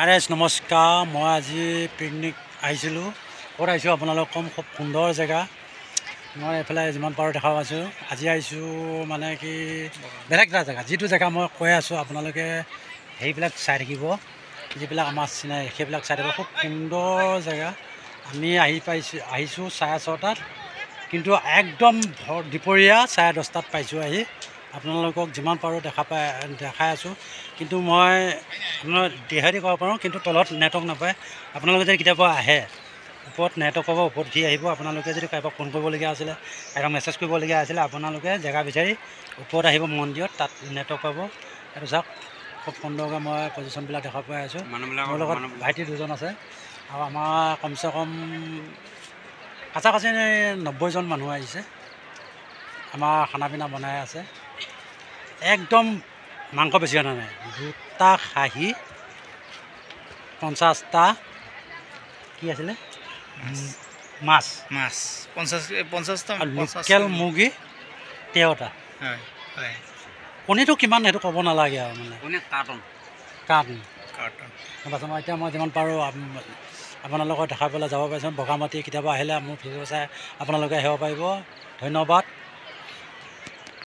আৰেশ নমস্কাৰ। মই আজি পিকনিক আহিছিলোঁ। ক'ত আহিছোঁ আপোনালোক কম, খুব সুন্দৰ জেগা। মই এইফালে যিমান পাৰোঁ দেখা পাইছোঁ। আজি আহিছোঁ মানে কি বেলেগ এটা জেগা, যিটো জেগা মই কৈ আছোঁ আপোনালোকে সেইবিলাক চাই থাকিব, যিবিলাক আমাৰ চিনাকি সেইবিলাক চাই থাকিব। খুব সুন্দৰ জেগা। আমি আহিছোঁ 6:30টাত, কিন্তু একদম দুপৰীয়া 10:30টাত পাইছোঁ আহি। আপোনালোকক যিমান পাৰোঁ দেখাই আছোঁ, কিন্তু মই আপোনাৰ দেহাদি ক'ব পাৰোঁ, কিন্তু তলত নেটৱৰ্ক নাপায়। আপোনালোকে যদি কেতিয়াবা আহে, ওপৰত নেটৱৰ্ক পাব, ওপৰত উঠি আহিব। আপোনালোকে যদি কাৰোবাক ফোন কৰিবলগীয়া আছিলে, কাৰোবাক মেছেজ কৰিবলগীয়া আছিলে, আপোনালোকে জেগা বিচাৰি ওপৰত আহিব মন্দিৰত, তাত নেটৱৰ্ক পাব। এইটো চাওক, খুব সুন্দৰকৈ মই পজিশ্যনবিলাক দেখা পাই আছোঁ। মোৰ লগত ভাইটি দুজন আছে, আৰু আমাৰ কমচে কম কাছাকাছি 90জন মানুহ আহিছে। আমাৰ খানা পিনা বনাই আছে। একদম মাংস বেছি অনা নাই, 2টা খাহী, 50টা কি আছিলে মাছ, 50টা লোকেল মুৰ্গী 13টা। কণীটো কিমান সেইটো ক'ব নালাগে আৰু মানে কাৰ্টন। তাৰপাছত এতিয়া মই যিমান পাৰোঁ আপোনালোকক দেখাই পেলাই যাব পাৰিছোঁ। বগামাটি কেতিয়াবা আহিলে মোৰ ভিডিঅ' চাই আপোনালোকে আহিব পাৰিব। ধন্যবাদ।